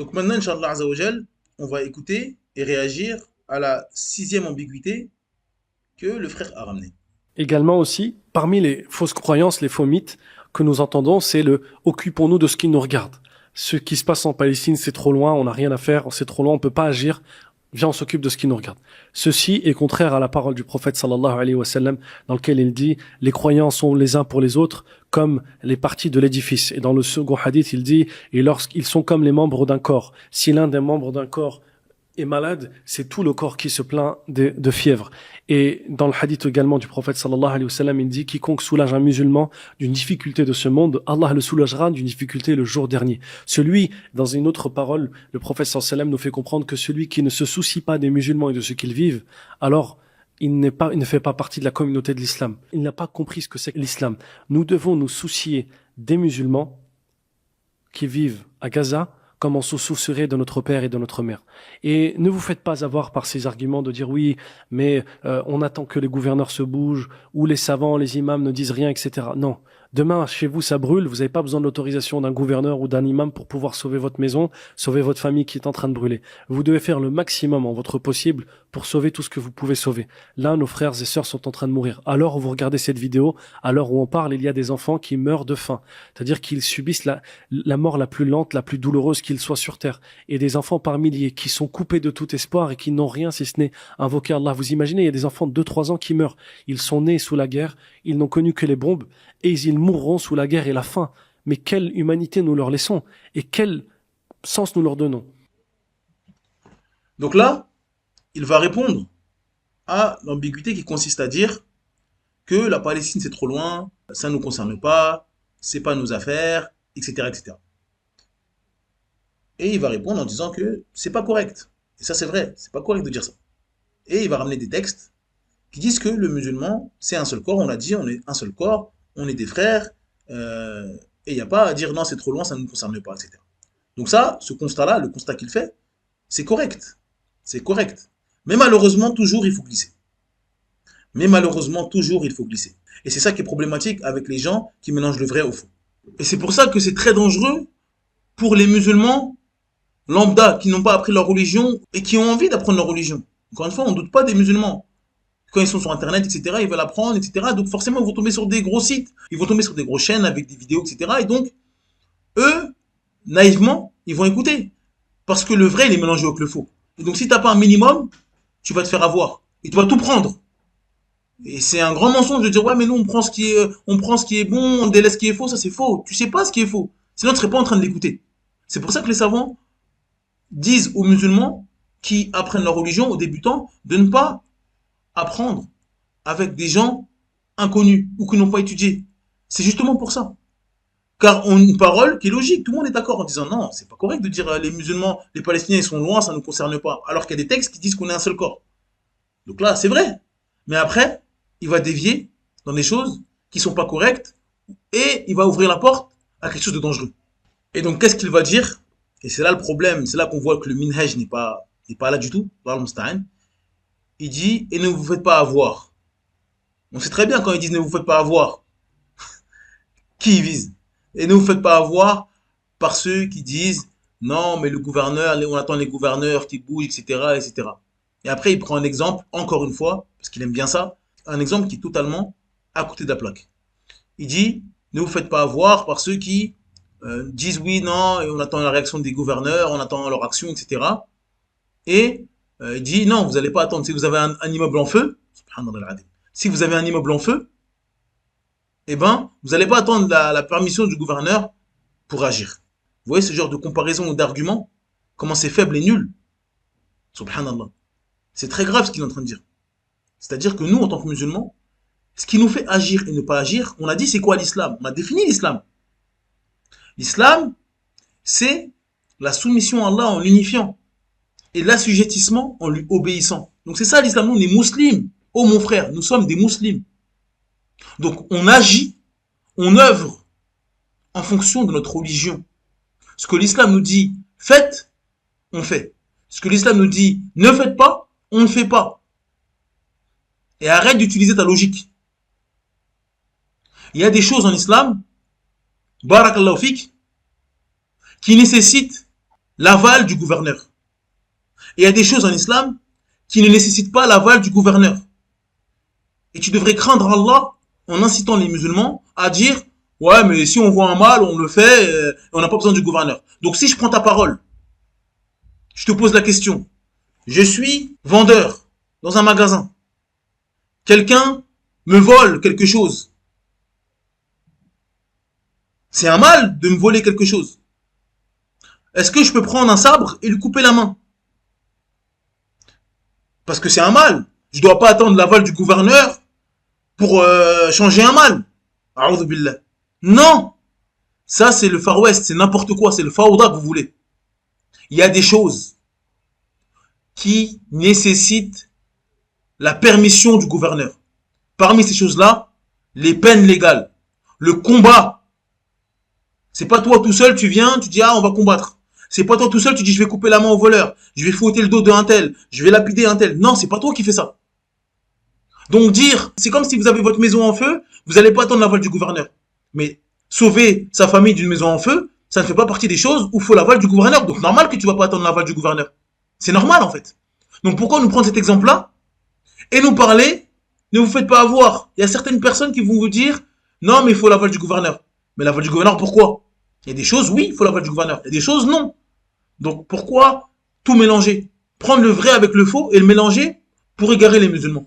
Donc maintenant, Inch'Allah Azzawajal, on va écouter et réagir à la sixième ambiguïté que le frère a ramenée. Également aussi, parmi les fausses croyances, les faux mythes que nous entendons, c'est le « occupons-nous de ce qui nous regarde ». Ce qui se passe en Palestine, c'est trop loin, on n'a rien à faire, c'est trop loin, on peut pas agir. Viens, on s'occupe de ce qui nous regarde. Ceci est contraire à la parole du prophète sallallahu alayhi wa sallam, dans lequel il dit « Les croyants sont les uns pour les autres comme les parties de l'édifice ». Et dans le second hadith, il dit « Et lorsqu'ils sont comme les membres d'un corps. Si l'un des membres d'un corps est malade, c'est tout le corps qui se plaint de fièvre. » Et dans le hadith également du prophète sallallahu alayhi wa sallam, il dit « Quiconque soulage un musulman d'une difficulté de ce monde, Allah le soulagera d'une difficulté le jour dernier. » Celui, dans une autre parole, le prophète sallallahu alayhi wa sallam nous fait comprendre que celui qui ne se soucie pas des musulmans et de ce qu'ils vivent, alors il ne fait pas partie de la communauté de l'islam. Il n'a pas compris ce que c'est que l'islam. Nous devons nous soucier des musulmans qui vivent à Gaza, comme on se soucierait de notre père et de notre mère. Et ne vous faites pas avoir par ces arguments de dire oui, mais on attend que les gouverneurs se bougent, ou les savants, les imams ne disent rien, etc. Non. Demain, chez vous, ça brûle, vous n'avez pas besoin de l'autorisation d'un gouverneur ou d'un imam pour pouvoir sauver votre maison, sauver votre famille qui est en train de brûler. Vous devez faire le maximum en votre possible pour sauver tout ce que vous pouvez sauver. Là, nos frères et sœurs sont en train de mourir. Alors, vous regardez cette vidéo, à l'heure où on parle, il y a des enfants qui meurent de faim. C'est-à-dire qu'ils subissent la mort la plus lente, la plus douloureuse qu'ils soient sur terre. Et des enfants par milliers qui sont coupés de tout espoir et qui n'ont rien si ce n'est invoquer Allah. Vous imaginez, il y a des enfants de 2-3 ans qui meurent. Ils sont nés sous la guerre, ils n'ont connu que les bombes et ils mourront sous la guerre et la faim. Mais quelle humanité nous leur laissons et quel sens nous leur donnons? Donc là, il va répondre à l'ambiguïté qui consiste à dire que la Palestine c'est trop loin, ça ne nous concerne pas, c'est pas nos affaires, etc., etc. Et il va répondre en disant que c'est pas correct. Et ça c'est vrai, c'est pas correct de dire ça. Et il va ramener des textes qui disent que le musulman c'est un seul corps, on l'a dit, on est un seul corps, on est des frères, et il n'y a pas à dire non c'est trop loin, ça ne nous concerne pas, etc. Donc ça, ce constat-là, le constat qu'il fait, c'est correct. C'est correct. Mais malheureusement, toujours il faut glisser. Mais malheureusement, toujours il faut glisser. Et c'est ça qui est problématique avec les gens qui mélangent le vrai au faux. Et c'est pour ça que c'est très dangereux pour les musulmans lambda qui n'ont pas appris leur religion et qui ont envie d'apprendre leur religion. Encore une fois, on ne doute pas des musulmans. Quand ils sont sur internet, etc., ils veulent apprendre, etc. Donc forcément, ils vont tomber sur des gros sites, ils vont tomber sur des grosses chaînes avec des vidéos, etc. Et donc, eux, naïvement, ils vont écouter. Parce que le vrai, il est mélangé avec le faux. Et donc, si t'as pas un minimum, tu vas te faire avoir. Et tu vas tout prendre. Et c'est un grand mensonge de dire, ouais, mais nous, on prend ce qui est bon, on délaisse ce qui est faux. Ça, c'est faux. Tu sais pas ce qui est faux. Sinon, tu serais pas en train de l'écouter. C'est pour ça que les savants disent aux musulmans qui apprennent leur religion, aux débutants, de ne pas apprendre avec des gens inconnus ou qui n'ont pas étudié. C'est justement pour ça. Car on a une parole qui est logique, tout le monde est d'accord en disant non, c'est pas correct de dire les musulmans, les Palestiniens ils sont loin, ça ne nous concerne pas. Alors qu'il y a des textes qui disent qu'on est un seul corps. Donc là, c'est vrai. Mais après, il va dévier dans des choses qui sont pas correctes et il va ouvrir la porte à quelque chose de dangereux. Et donc, qu'est-ce qu'il va dire? Et c'est là le problème, c'est là qu'on voit que le minhaj n'est pas là du tout. Il dit, et ne vous faites pas avoir. On sait très bien quand ils disent ne vous faites pas avoir, qui ils visent. Et ne vous faites pas avoir par ceux qui disent non, mais le gouverneur, on attend les gouverneurs qui bougent, etc., etc. Et après, il prend un exemple, encore une fois, parce qu'il aime bien ça, un exemple qui est totalement à côté de la plaque. Il dit ne vous faites pas avoir par ceux qui disent oui, non, et on attend la réaction des gouverneurs, on attend leur action, etc. Et il dit non, vous n'allez pas attendre. Si vous avez un immeuble en feu, si vous avez un immeuble en feu, eh ben, vous n'allez pas attendre la permission du gouverneur pour agir. Vous voyez ce genre de comparaison ou d'argument? Comment c'est faible et nul? Subhanallah. C'est très grave ce qu'il est en train de dire. C'est-à-dire que nous, en tant que musulmans, ce qui nous fait agir et ne pas agir, on a dit c'est quoi l'islam? On a défini l'islam. L'islam, c'est la soumission à Allah en l'unifiant et l'assujettissement en lui obéissant. Donc c'est ça l'islam, nous on est musulmans. Oh mon frère, nous sommes des musulmans. Donc on agit, on œuvre en fonction de notre religion. Ce que l'islam nous dit, faites, on fait. Ce que l'islam nous dit, ne faites pas, on ne fait pas. Et arrête d'utiliser ta logique. Il y a des choses en islam, barakallahu fik, qui nécessitent l'aval du gouverneur. Et il y a des choses en islam qui ne nécessitent pas l'aval du gouverneur. Et tu devrais craindre Allah en incitant les musulmans à dire ouais, mais si on voit un mal, on le fait, on n'a pas besoin du gouverneur. Donc si je prends ta parole, je te pose la question. Je suis vendeur dans un magasin. Quelqu'un me vole quelque chose. C'est un mal de me voler quelque chose. Est-ce que je peux prendre un sabre et lui couper la main? Parce que c'est un mal. Je ne dois pas attendre l'aval du gouverneur pour changer un mal. A'udhu billah. Non. Ça, c'est le Far West. C'est n'importe quoi. C'est le Fawda que vous voulez. Il y a des choses qui nécessitent la permission du gouverneur. Parmi ces choses-là, les peines légales. Le combat. C'est pas toi tout seul, tu viens, tu dis ah on va combattre. C'est pas toi tout seul, tu dis je vais couper la main au voleur, je vais fouetter le dos d'un tel, je vais lapider un tel. Non, c'est pas toi qui fais ça. Donc dire, c'est comme si vous avez votre maison en feu, vous n'allez pas attendre l'aval du gouverneur. Mais sauver sa famille d'une maison en feu, ça ne fait pas partie des choses où il faut l'aval du gouverneur. Donc normal que tu vas pas attendre l'aval du gouverneur. C'est normal en fait. Donc pourquoi nous prendre cet exemple-là et nous parler, ne vous faites pas avoir. Il y a certaines personnes qui vont vous dire, non mais il faut l'aval du gouverneur. Mais l'aval du gouverneur, pourquoi? Il y a des choses, oui, il faut l'aval du gouverneur. Il y a des choses, non. Donc pourquoi tout mélanger? Prendre le vrai avec le faux et le mélanger pour égarer les musulmans.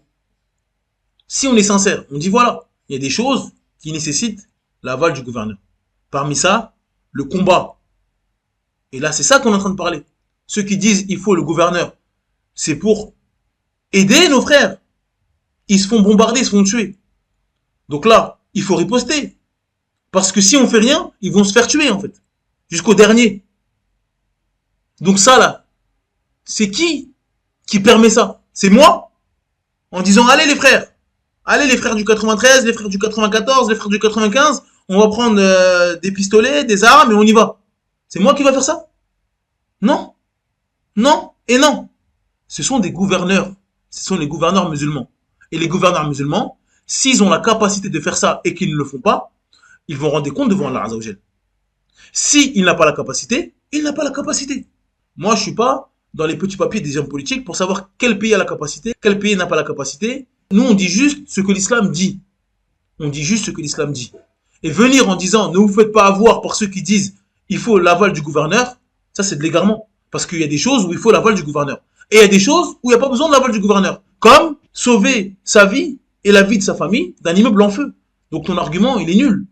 Si on est sincère, on dit voilà, il y a des choses qui nécessitent l'aval du gouverneur. Parmi ça, le combat. Et là, c'est ça qu'on est en train de parler. Ceux qui disent il faut le gouverneur, c'est pour aider nos frères. Ils se font bombarder, ils se font tuer. Donc là, il faut riposter. Parce que si on fait rien, ils vont se faire tuer en fait. Jusqu'au dernier. Donc ça là, c'est qui permet ça? C'est moi? En disant allez les frères du 93, les frères du 94, les frères du 95, on va prendre des pistolets, des armes et on y va. C'est moi qui va faire ça? Non. Non et non. Ce sont des gouverneurs. Ce sont les gouverneurs musulmans. Et les gouverneurs musulmans, s'ils ont la capacité de faire ça et qu'ils ne le font pas, ils vont rendre des comptes devant Allah Azza wa Jal. S'il n'a pas la capacité, il n'a pas la capacité. Moi, je suis pas dans les petits papiers des hommes politiques pour savoir quel pays a la capacité, quel pays n'a pas la capacité. Nous, on dit juste ce que l'islam dit. On dit juste ce que l'islam dit. Et venir en disant, ne vous faites pas avoir par ceux qui disent, il faut l'aval du gouverneur, ça c'est de l'égarement. Parce qu'il y a des choses où il faut l'aval du gouverneur. Et il y a des choses où il n'y a pas besoin de l'aval du gouverneur. Comme sauver sa vie et la vie de sa famille d'un immeuble en feu. Donc ton argument, il est nul.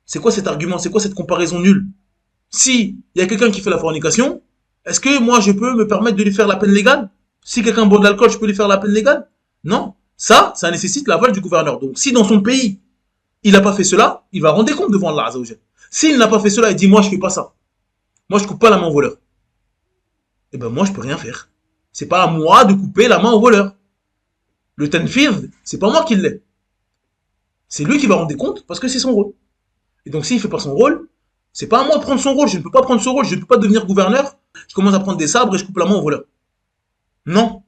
C'est quoi cet argument? C'est quoi cette comparaison nulle? Si il y a quelqu'un qui fait la fornication, est-ce que moi je peux me permettre de lui faire la peine légale? Si quelqu'un boit de l'alcool, je peux lui faire la peine légale? Non. Ça nécessite l'aval du gouverneur. Donc si dans son pays, il n'a pas fait cela, il va rendre compte devant Allah Azza wa Jal. S'il n'a pas fait cela, il dit moi je fais pas ça. Moi je coupe pas la main au voleur. Eh ben moi je peux rien faire. C'est pas à moi de couper la main au voleur. Le tanfidh, c'est pas moi qui l'ai. C'est lui qui va rendre compte parce que c'est son rôle. Et donc s'il fait pas son rôle, c'est pas à moi de prendre son rôle. Je ne peux pas prendre son rôle. Je ne peux pas devenir gouverneur. Je commence à prendre des sabres et je coupe la main au voleur. Non.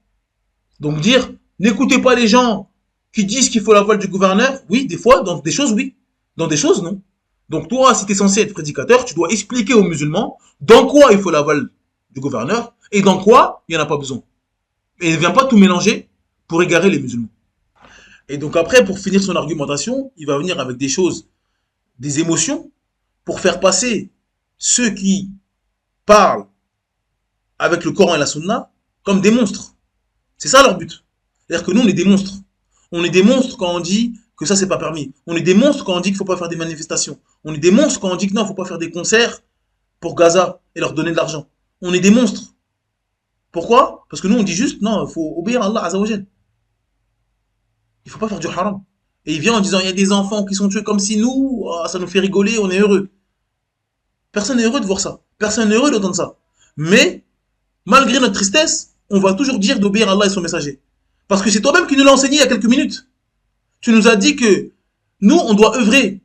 Donc dire, n'écoutez pas les gens qui disent qu'il faut l'aval du gouverneur. Oui, des fois, dans des choses, oui. Dans des choses, non. Donc toi, si tu es censé être prédicateur, tu dois expliquer aux musulmans dans quoi il faut l'aval du gouverneur et dans quoi il n'y en a pas besoin. Et ne viens pas tout mélanger pour égarer les musulmans. Et donc après, pour finir son argumentation, il va venir avec des choses, des émotions, pour faire passer ceux qui parlent avec le Coran et la Sunna comme des monstres. C'est ça leur but. C'est-à-dire que nous, on est des monstres. On est des monstres quand on dit que ça, c'est pas permis. On est des monstres quand on dit qu'il faut pas faire des manifestations. On est des monstres quand on dit que non, il faut pas faire des concerts pour Gaza et leur donner de l'argent. On est des monstres. Pourquoi? Parce que nous, on dit juste, non, il faut obéir à Allah Azza wa Jal. Il faut pas faire du haram. Et il vient en disant, il y a des enfants qui sont tués comme si nous, oh, ça nous fait rigoler, on est heureux. Personne n'est heureux de voir ça. Personne n'est heureux d'entendre ça. Mais, malgré notre tristesse, on va toujours dire d'obéir à Allah et son messager. Parce que c'est toi-même qui nous l'as enseigné il y a quelques minutes. Tu nous as dit que nous, on doit œuvrer.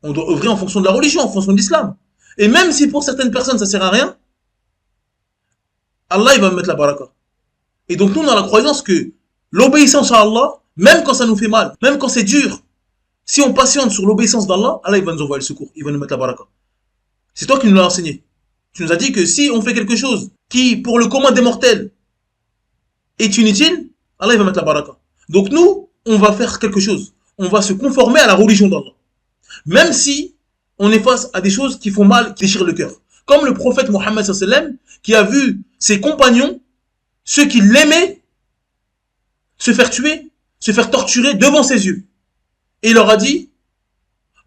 On doit œuvrer en fonction de la religion, en fonction de l'islam. Et même si pour certaines personnes, ça sert à rien, Allah, il va mettre la baraka. Et donc, nous, on a la croyance que l'obéissance à Allah, même quand ça nous fait mal, même quand c'est dur, si on patiente sur l'obéissance d'Allah, Allah, il va nous envoyer le secours. Il va nous mettre la baraka. C'est toi qui nous l'as enseigné. Tu nous as dit que si on fait quelque chose qui, pour le commun des mortels, est inutile, Allah il va mettre la baraka. Donc nous, on va faire quelque chose. On va se conformer à la religion d'Allah. Même si on est face à des choses qui font mal, qui déchirent le cœur. Comme le prophète Mohammed sallallahu alayhi wa sallam, qui a vu ses compagnons, ceux qui l'aimaient, se faire tuer, se faire torturer devant ses yeux. Et il leur a dit,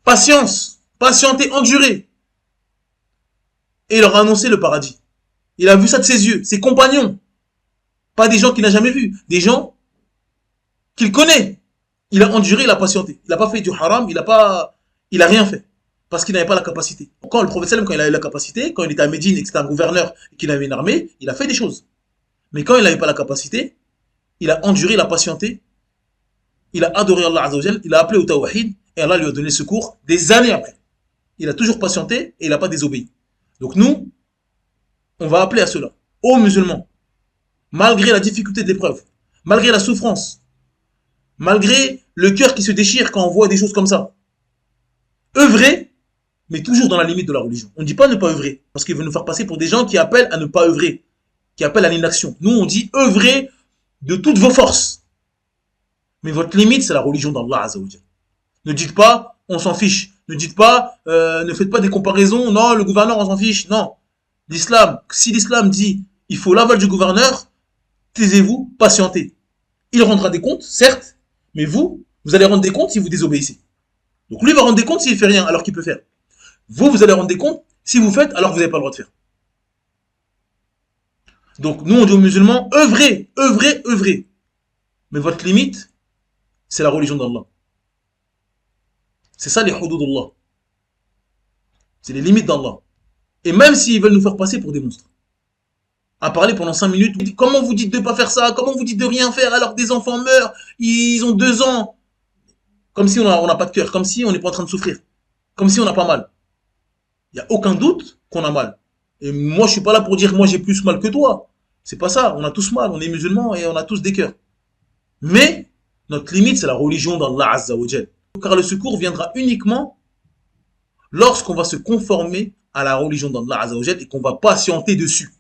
patience, patientez, endurez. Et il leur a annoncé le paradis. Il a vu ça de ses yeux, ses compagnons. Pas des gens qu'il n'a jamais vus, des gens qu'il connaît. Il a enduré, il a patienté. Il n'a pas fait du haram, il a rien fait. Parce qu'il n'avait pas la capacité. Quand le prophète, quand il a eu la capacité, quand il était à Médine et que c'était un gouverneur et qu'il avait une armée, il a fait des choses. Mais quand il n'avait pas la capacité, il a enduré, il a patienté, il a adoré Allah Azza wa Jal, il a appelé au tawhid et Allah lui a donné secours des années après. Il a toujours patienté et il n'a pas désobéi. Donc nous, on va appeler à cela. Ô musulmans, malgré la difficulté de l'épreuve, malgré la souffrance, malgré le cœur qui se déchire quand on voit des choses comme ça, œuvrez, mais toujours dans la limite de la religion. On ne dit pas ne pas œuvrer, parce qu'il veut nous faire passer pour des gens qui appellent à ne pas œuvrer, qui appellent à l'inaction. Nous, on dit œuvrez de toutes vos forces. Mais votre limite, c'est la religion d'Allah Azza wa Jal. Ne dites pas, on s'en fiche. Ne dites pas, ne faites pas des comparaisons. Non, le gouverneur, on s'en fiche. Non. L'islam, si l'islam dit, il faut l'aval du gouverneur, taisez-vous, patientez. Il rendra des comptes, certes, mais vous allez rendre des comptes si vous désobéissez. Donc lui va rendre des comptes s'il fait rien, alors qu'il peut faire. Vous allez rendre des comptes si vous faites, alors que vous n'avez pas le droit de faire. Donc nous, on dit aux musulmans, œuvrez, œuvrez, œuvrez. Mais votre limite, c'est la religion d'Allah. C'est ça les hudud d'Allah. C'est les limites d'Allah. Et même s'ils veulent nous faire passer pour des monstres, à parler pendant 5 minutes, comment vous dites de ne pas faire ça, comment vous dites de rien faire alors que des enfants meurent, ils ont 2 ans, comme si on n'a pas de cœur, comme si on n'est pas en train de souffrir, comme si on n'a pas mal. Il n'y a aucun doute qu'on a mal. Et moi, je suis pas là pour dire moi j'ai plus mal que toi. C'est pas ça, on a tous mal, on est musulmans et on a tous des cœurs. Mais notre limite, c'est la religion d'Allah Azza wa Jal. Car le secours viendra uniquement lorsqu'on va se conformer à la religion d'Allah Azza wa Jal et qu'on va patienter dessus.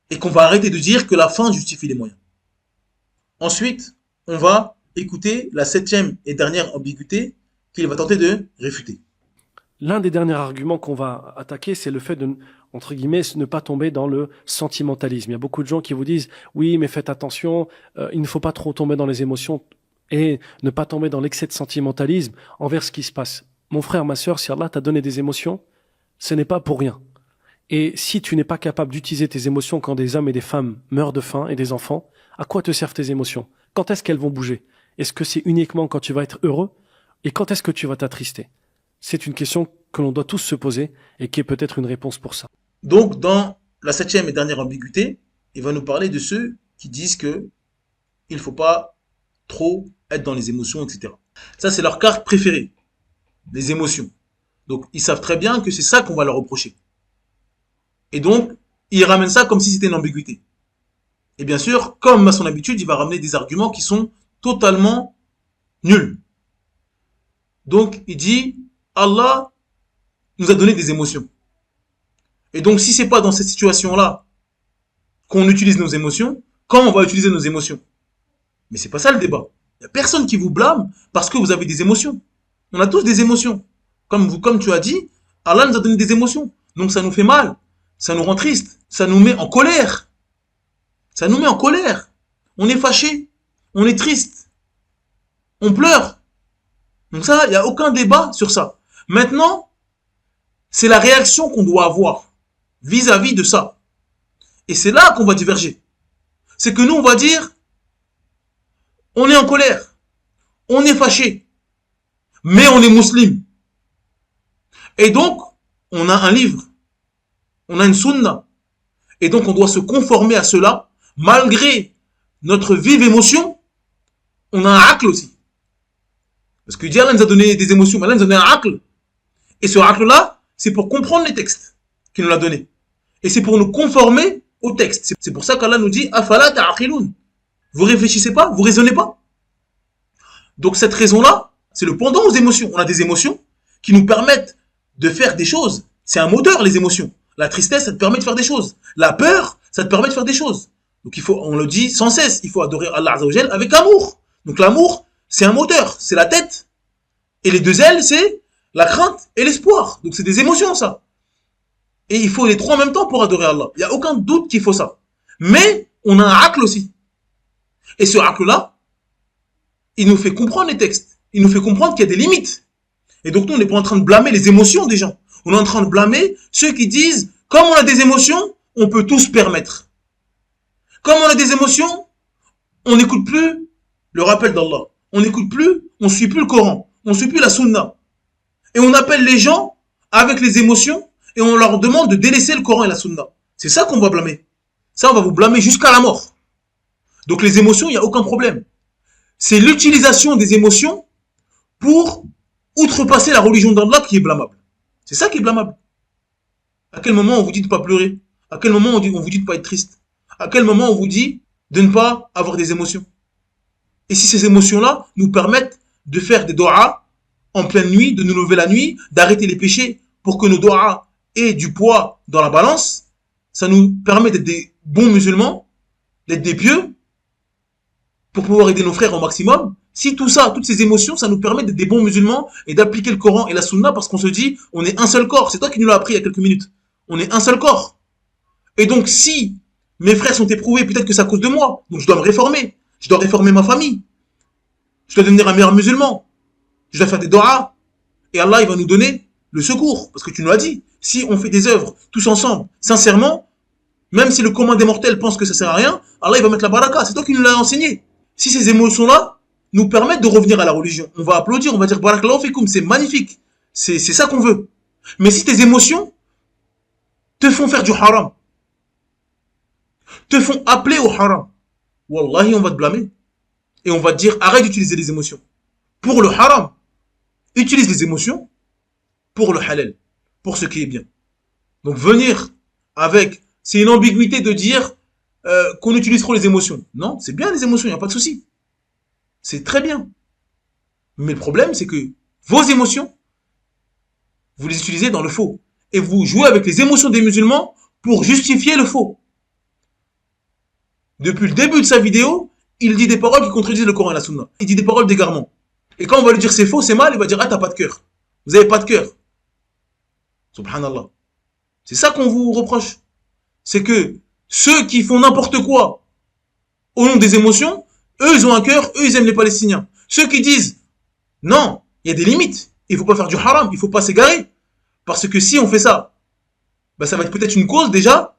Et qu'on va arrêter de dire que la fin justifie les moyens. Ensuite, on va écouter la 7e et dernière ambiguïté qu'il va tenter de réfuter. L'un des derniers arguments qu'on va attaquer, c'est le fait de, entre guillemets, ne pas tomber dans le sentimentalisme. Il y a beaucoup de gens qui vous disent, oui, mais faites attention, il ne faut pas trop tomber dans les émotions et ne pas tomber dans l'excès de sentimentalisme envers ce qui se passe. Mon frère, ma sœur, si Allah t'a donné des émotions, ce n'est pas pour rien. Et si tu n'es pas capable d'utiliser tes émotions quand des hommes et des femmes meurent de faim et des enfants, à quoi te servent tes émotions? Quand est-ce qu'elles vont bouger? Est-ce que c'est uniquement quand tu vas être heureux? Et quand est-ce que tu vas t'attrister? C'est une question que l'on doit tous se poser et qui est peut-être une réponse pour ça. Donc, dans la 7e et dernière ambiguïté, il va nous parler de ceux qui disent que il ne faut pas trop être dans les émotions, etc. Ça, c'est leur carte préférée, les émotions. Donc, ils savent très bien que c'est ça qu'on va leur reprocher. Et donc, il ramène ça comme si c'était une ambiguïté. Et bien sûr, comme à son habitude, il va ramener des arguments qui sont totalement nuls. Donc, il dit, Allah nous a donné des émotions. Et donc, si c'est pas dans cette situation-là qu'on utilise nos émotions, comment on va utiliser nos émotions? Mais c'est pas ça le débat. Il n'y a personne qui vous blâme parce que vous avez des émotions. On a tous des émotions. Comme tu as dit, Allah nous a donné des émotions. Donc, ça nous fait mal. Ça nous rend triste, ça nous met en colère. Ça nous met en colère. On est fâché, on est triste, on pleure. Donc ça, il n'y a aucun débat sur ça. Maintenant, c'est la réaction qu'on doit avoir vis-à-vis de ça. Et c'est là qu'on va diverger. C'est que nous, on va dire, on est en colère, on est fâché, mais on est musulman. Et donc, on a un livre. On a une sunna. Et donc, on doit se conformer à cela, malgré notre vive émotion, on a un aql aussi. Parce que Dieu Allah nous a donné des émotions, mais Allah nous a donné un aql. Et ce aql-là, c'est pour comprendre les textes qu'il nous a donnés. Et c'est pour nous conformer au texte. C'est pour ça qu'Allah nous dit, afala ta'aqilun. Vous réfléchissez pas, vous raisonnez pas. Donc, cette raison-là, c'est le pendant aux émotions. On a des émotions qui nous permettent de faire des choses. C'est un moteur, les émotions. La tristesse, ça te permet de faire des choses. La peur, ça te permet de faire des choses. Donc il faut, on le dit sans cesse, il faut adorer Allah Azza wa Jal avec amour. Donc l'amour, c'est un moteur, c'est la tête. Et les deux ailes, c'est la crainte et l'espoir. Donc c'est des émotions, ça. Et il faut les trois en même temps pour adorer Allah. Il n'y a aucun doute qu'il faut ça. Mais on a un aql aussi. Et ce aql-là, il nous fait comprendre les textes. Il nous fait comprendre qu'il y a des limites. Et donc nous, on n'est pas en train de blâmer les émotions des gens. On est en train de blâmer ceux qui disent, comme on a des émotions, on peut tout se permettre. Comme on a des émotions, on n'écoute plus le rappel d'Allah. On n'écoute plus, on ne suit plus le Coran. On ne suit plus la Sunna. Et on appelle les gens avec les émotions et on leur demande de délaisser le Coran et la Sunna. C'est ça qu'on va blâmer. Ça, on va vous blâmer jusqu'à la mort. Donc les émotions, il n'y a aucun problème. C'est l'utilisation des émotions pour outrepasser la religion d'Allah qui est blâmable. C'est ça qui est blâmable. À quel moment on vous dit de ne pas pleurer? À quel moment on vous dit de ne pas être triste? À quel moment on vous dit de ne pas avoir des émotions? Et si ces émotions-là nous permettent de faire des doigts en pleine nuit, de nous lever la nuit, d'arrêter les péchés pour que nos doigts aient du poids dans la balance, ça nous permet d'être des bons musulmans, d'être des pieux, pour pouvoir aider nos frères au maximum. Si tout ça, toutes ces émotions, ça nous permet d'être des bons musulmans et d'appliquer le Coran et la Sunna parce qu'on se dit, on est un seul corps. C'est toi qui nous l'as appris il y a quelques minutes. On est un seul corps. Et donc, si mes frères sont éprouvés, peut-être que c'est à cause de moi. Donc, je dois me réformer. Je dois réformer ma famille. Je dois devenir un meilleur musulman. Je dois faire des doigts. Et Allah, il va nous donner le secours. Parce que tu nous l'as dit. Si on fait des œuvres tous ensemble, sincèrement, même si le commun des mortels pense que ça sert à rien, Allah, il va mettre la baraka. C'est toi qui nous l'as enseigné. Si ces émotions-là nous permettent de revenir à la religion, on va applaudir, on va dire barakallahu fikoum, c'est magnifique. C'est ça qu'on veut. Mais si tes émotions te font faire du haram, te font appeler au haram, wallahi, on va te blâmer. Et on va te dire, arrête d'utiliser les émotions pour le haram. Utilise les émotions pour le halal, pour ce qui est bien. Donc venir avec, c'est une ambiguïté de dire qu'on utilise trop les émotions. Non, c'est bien les émotions, il n'y a pas de souci. C'est très bien. Mais le problème, c'est que vos émotions, vous les utilisez dans le faux. Et vous jouez avec les émotions des musulmans pour justifier le faux. Depuis le début de sa vidéo, il dit des paroles qui contredisent le Coran et la Sunna. Il dit des paroles d'égarement. Et quand on va lui dire c'est faux, c'est mal, il va dire ah t'as pas de cœur. Vous avez pas de cœur. Subhanallah. C'est ça qu'on vous reproche. C'est que ceux qui font n'importe quoi au nom des émotions, eux ils ont un cœur, eux ils aiment les Palestiniens. Ceux qui disent non, il y a des limites, il faut pas faire du haram, il faut pas s'égarer. Parce que si on fait ça, bah ça va être peut-être une cause déjà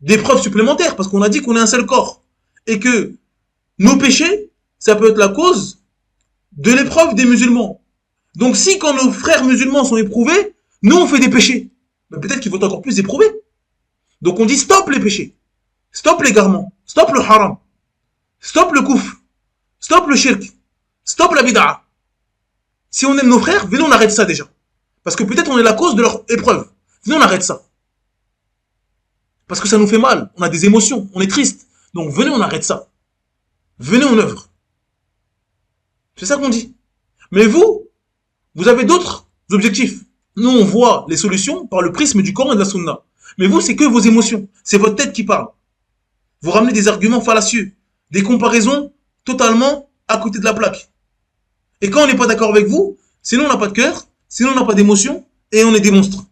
d'épreuves supplémentaires, parce qu'on a dit qu'on est un seul corps. Et que nos péchés, ça peut être la cause de l'épreuve des musulmans. Donc si quand nos frères musulmans sont éprouvés, nous on fait des péchés, bah peut-être qu'ils vont être encore plus éprouvés. Donc on dit stop les péchés, stop l'égarement, stop le haram, stop le kouf, stop le shirk, stop la bid'a. Si on aime nos frères, venez on arrête ça déjà. Parce que peut-être on est la cause de leur épreuve. Venez on arrête ça. Parce que ça nous fait mal, on a des émotions, on est triste. Donc venez on arrête ça. Venez on œuvre. C'est ça qu'on dit. Mais vous, vous avez d'autres objectifs. Nous on voit les solutions par le prisme du Coran et de la Sunna. Mais vous, c'est que vos émotions. C'est votre tête qui parle. Vous ramenez des arguments fallacieux. Des comparaisons totalement à côté de la plaque. Et quand on n'est pas d'accord avec vous, sinon on n'a pas de cœur, sinon on n'a pas d'émotion, et on est des monstres.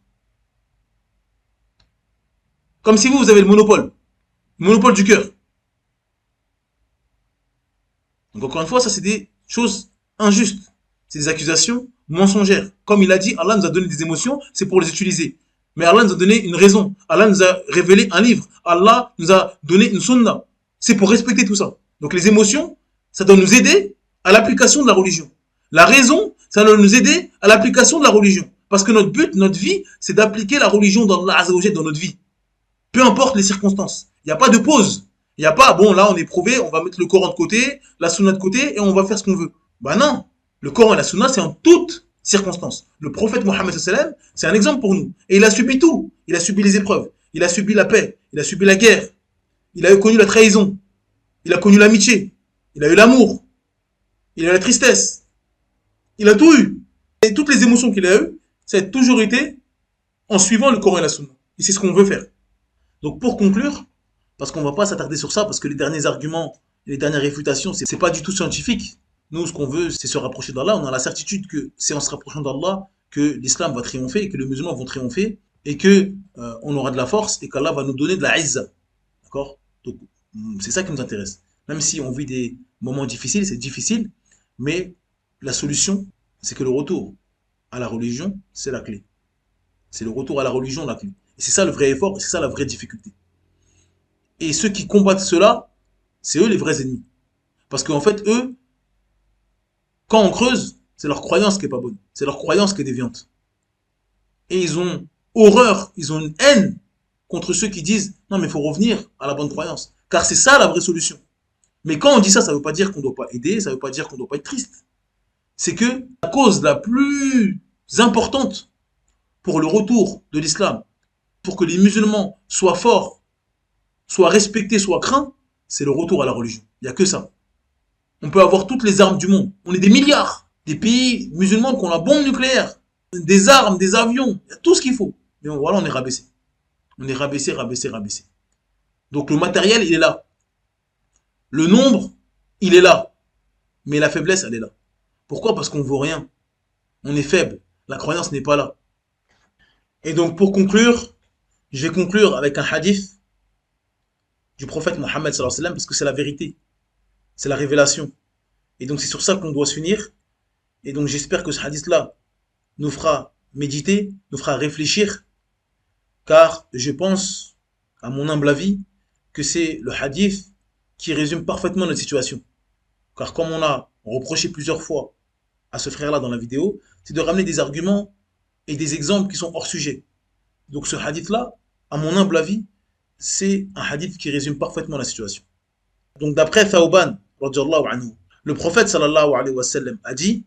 Comme si vous avez le monopole du cœur. Donc encore une fois, ça c'est des choses injustes. C'est des accusations mensongères. Comme il a dit, Allah nous a donné des émotions, c'est pour les utiliser. Mais Allah nous a donné une raison. Allah nous a révélé un livre. Allah nous a donné une sunna. C'est pour respecter tout ça. Donc les émotions, ça doit nous aider à l'application de la religion. La raison, ça doit nous aider à l'application de la religion. Parce que notre but, notre vie, c'est d'appliquer la religion d'Allah Azza wa Jalla dans notre vie. Peu importe les circonstances. Il n'y a pas de pause. Il n'y a pas, bon là on est prouvé, on va mettre le Coran de côté, la sunna de côté et on va faire ce qu'on veut. Bah non. Le Coran et la sunna, c'est en toutes circonstances. Le prophète Mohammed sallallahu alayhi wa sallam, c'est un exemple pour nous. Et il a subi tout. Il a subi les épreuves. Il a subi la paix. Il a subi la guerre. Il a connu la trahison. Il a connu l'amitié. Il a eu l'amour. Il a eu la tristesse. Il a tout eu. Et toutes les émotions qu'il a eues, ça a toujours été en suivant le Coran et la sunna. Et c'est ce qu'on veut faire. Donc pour conclure, parce qu'on ne va pas s'attarder sur ça, parce que les derniers arguments, les dernières réfutations, c'est pas du tout scientifique. Nous, ce qu'on veut, c'est se rapprocher d'Allah. On a la certitude que c'est en se rapprochant d'Allah que l'islam va triompher, et que les musulmans vont triompher, et que on aura de la force, et qu'Allah va nous donner de la izza. D'accord? Donc c'est ça qui nous intéresse. Même si on vit des moments difficiles, c'est difficile, mais la solution, c'est que le retour à la religion, c'est la clé. C'est le retour à la religion la clé. Et c'est ça le vrai effort, et c'est ça la vraie difficulté. Et ceux qui combattent cela, c'est eux les vrais ennemis. Parce qu'en fait, eux, quand on creuse, c'est leur croyance qui est pas bonne. C'est leur croyance qui est déviante. Et ils ont horreur, ils ont une haine contre ceux qui disent non mais il faut revenir à la bonne croyance. Car c'est ça la vraie solution. Mais quand on dit ça, ça ne veut pas dire qu'on ne doit pas aider, ça ne veut pas dire qu'on ne doit pas être triste. C'est que la cause la plus importante pour le retour de l'islam, pour que les musulmans soient forts, soient respectés, soient craints, c'est le retour à la religion. Il n'y a que ça. On peut avoir toutes les armes du monde. On est des milliards. Des pays musulmans qui ont la bombe nucléaire, des armes, des avions, il y a tout ce qu'il faut. Mais voilà, on est rabaissé. On est rabaissé, rabaissé, rabaissé. Donc le matériel, il est là. Le nombre, il est là. Mais la faiblesse, elle est là. Pourquoi? Parce qu'on ne vaut rien. On est faible. La croyance n'est pas là. Et donc pour conclure, je vais conclure avec un hadith du prophète Mohammed sallallahu alayhi wa sallam parce que c'est la vérité. C'est la révélation. Et donc c'est sur ça qu'on doit s'unir. Et donc j'espère que ce hadith-là nous fera méditer, nous fera réfléchir, car je pense, à mon humble avis, que c'est le hadith qui résume parfaitement notre situation. Car comme on a reproché plusieurs fois à ce frère-là dans la vidéo, c'est de ramener des arguments et des exemples qui sont hors sujet. Donc ce hadith-là, à mon humble avis, c'est un hadith qui résume parfaitement la situation. Donc d'après Thawban, anhu, le prophète sallallahu alayhi wa sallam a dit: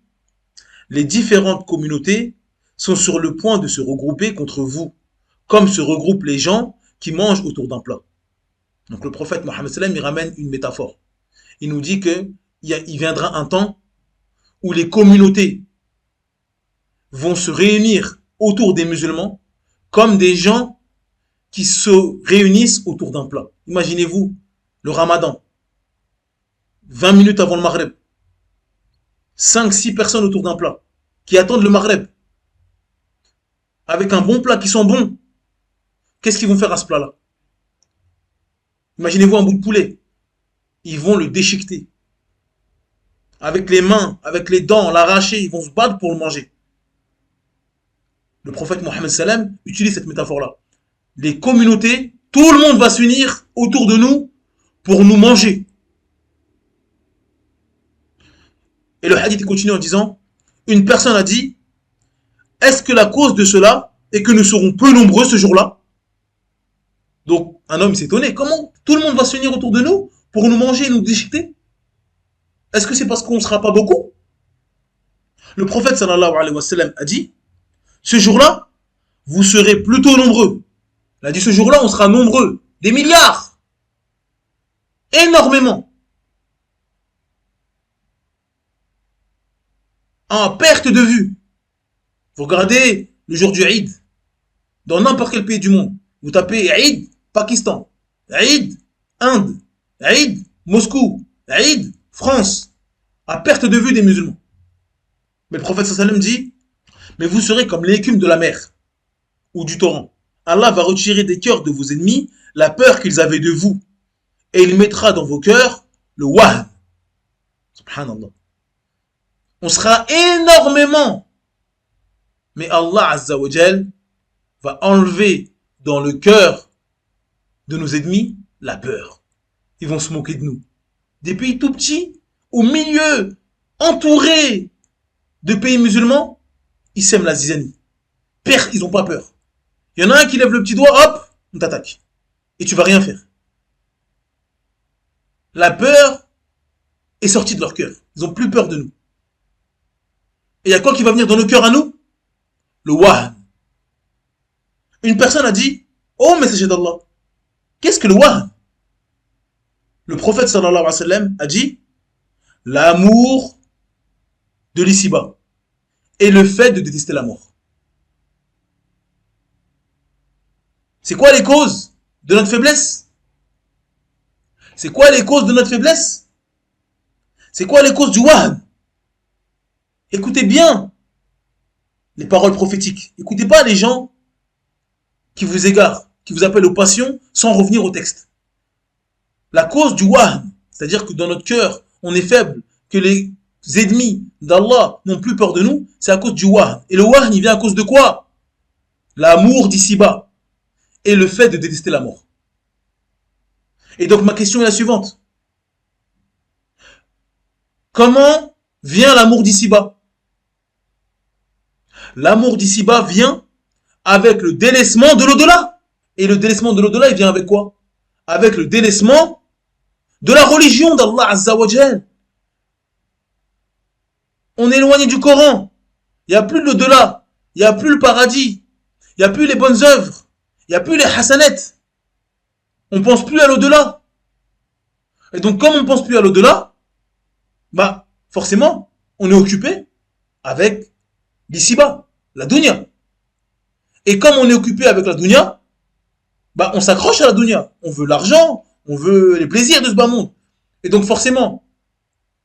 les différentes communautés sont sur le point de se regrouper contre vous, comme se regroupent les gens qui mangent autour d'un plat. Donc le prophète Mohammed sallam il ramène une métaphore. Il nous dit que il viendra un temps où les communautés vont se réunir autour des musulmans comme des gens qui se réunissent autour d'un plat. Imaginez-vous le ramadan, 20 minutes avant le maghreb, 5-6 personnes autour d'un plat qui attendent le maghreb avec un bon plat qui sont bons. Qu'est-ce qu'ils vont faire à ce plat-là? Imaginez-vous un bout de poulet. Ils vont le déchiqueter. Avec les mains, avec les dents, l'arracher, ils vont se battre pour le manger. Le prophète Mohammed sallam utilise cette métaphore-là. Les communautés, tout le monde va s'unir autour de nous pour nous manger. Et le hadith continue en disant, une personne a dit, est-ce que la cause de cela est que nous serons peu nombreux ce jour-là? Donc un homme s'est étonné. Comment tout le monde va s'unir autour de nous pour nous manger et nous déchiqueter? Est-ce que c'est parce qu'on ne sera pas beaucoup? Le prophète sallallahu alayhi wa sallam a dit, ce jour-là, vous serez plutôt nombreux. Il a dit, ce jour-là, on sera nombreux. Des milliards. Énormément. En perte de vue. Vous regardez le jour du Eid, dans n'importe quel pays du monde. Vous tapez Eid, Pakistan. Eid, Inde. Eid, Moscou. Eid, France. À perte de vue des musulmans. Mais le prophète sallam dit, mais vous serez comme l'écume de la mer ou du torrent. Allah va retirer des cœurs de vos ennemis la peur qu'ils avaient de vous. Et il mettra dans vos cœurs le wahn. Subhanallah. On sera énormément. Mais Allah Azza wa Jal va enlever dans le cœur de nos ennemis la peur. Ils vont se moquer de nous. Des pays tout petits, au milieu, entourés de pays musulmans, ils sèment la zizanie. Ils n'ont pas peur. Il y en a un qui lève le petit doigt, hop, on t'attaque. Et tu vas rien faire. La peur est sortie de leur cœur. Ils n'ont plus peur de nous. Et il y a quoi qui va venir dans nos cœurs à nous? Le wahn. Une personne a dit, oh messager d'Allah, qu'est-ce que le wahn? Le prophète sallallahu alayhi wa sallam a dit, l'amour de l'ici-bas et le fait de détester la mort. C'est quoi les causes de notre faiblesse? C'est quoi les causes de notre faiblesse? C'est quoi les causes du wahn? Écoutez bien les paroles prophétiques. Écoutez pas les gens qui vous égarent, qui vous appellent aux passions sans revenir au texte. La cause du wahn, c'est-à-dire que dans notre cœur, on est faible, que les ennemis d'Allah n'ont plus peur de nous, c'est à cause du wahn. Et le wahn, il vient à cause de quoi? L'amour d'ici-bas et le fait de détester la mort. Et donc ma question est la suivante. Comment vient l'amour d'ici-bas? L'amour d'ici-bas vient avec le délaissement de l'au-delà. Et le délaissement de l'au-delà, il vient avec quoi? Avec le délaissement de la religion d'Allah Azza wa Jal. On est éloigné du Coran. Il n'y a plus l'au-delà. Il n'y a plus le paradis. Il n'y a plus les bonnes œuvres. Il n'y a plus les hasanettes. On ne pense plus à l'au-delà. Et donc, comme on ne pense plus à l'au-delà, bah, forcément, on est occupé avec l'ici-bas, la dunya. Et comme on est occupé avec la dunya, bah, on s'accroche à la dunya. On veut l'argent, on veut les plaisirs de ce bas monde. Et donc, forcément,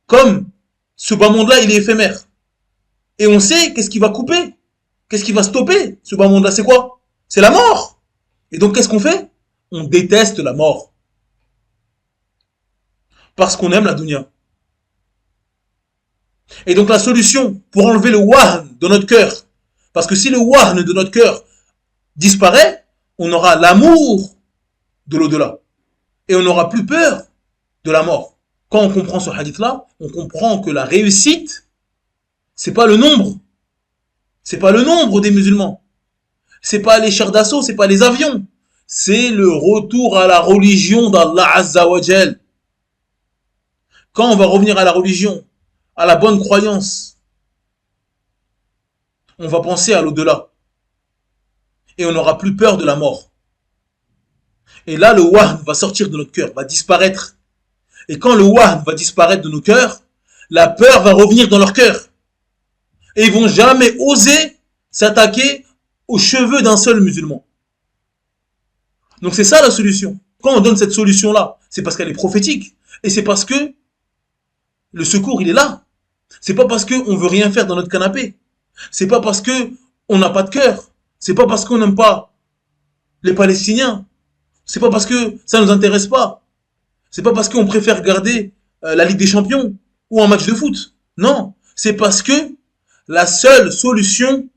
comme ce bas monde-là, il est éphémère. Et on sait qu'est-ce qui va couper, qu'est-ce qui va stopper ce bas monde-là, c'est quoi? C'est la mort. Et donc, qu'est-ce qu'on fait? On déteste la mort. Parce qu'on aime la dunya. Et donc, la solution pour enlever le wahn de notre cœur, parce que si le wahn de notre cœur disparaît, on aura l'amour de l'au-delà. Et on n'aura plus peur de la mort. Quand on comprend ce hadith-là, on comprend que la réussite, c'est pas le nombre. C'est pas le nombre des musulmans. C'est pas les chars d'assaut, c'est pas les avions. C'est le retour à la religion d'Allah Azza wa Jal. Quand on va revenir à la religion, à la bonne croyance, on va penser à l'au-delà. Et on n'aura plus peur de la mort. Et là, le wahn va sortir de notre cœur, va disparaître. Et quand le wahn va disparaître de nos cœurs, la peur va revenir dans leur cœur. Et ils vont jamais oser s'attaquer aux cheveux d'un seul musulman. Donc c'est ça la solution. Quand on donne cette solution-là, c'est parce qu'elle est prophétique. Et c'est parce que le secours, il est là. C'est pas parce qu'on veut rien faire dans notre canapé. C'est pas parce que on n'a pas de cœur. C'est pas parce qu'on n'aime pas les Palestiniens. C'est pas parce que ça nous intéresse pas. C'est pas parce qu'on préfère regarder la Ligue des Champions ou un match de foot. Non, c'est parce que la seule solution,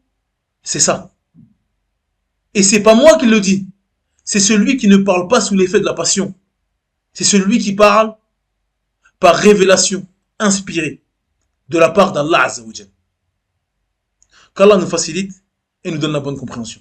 c'est ça. Et c'est pas moi qui le dis. C'est celui qui ne parle pas sous l'effet de la passion. C'est celui qui parle par révélation, inspirée, de la part d'Allah Azza wa Jal. Qu'Allah nous facilite et nous donne la bonne compréhension.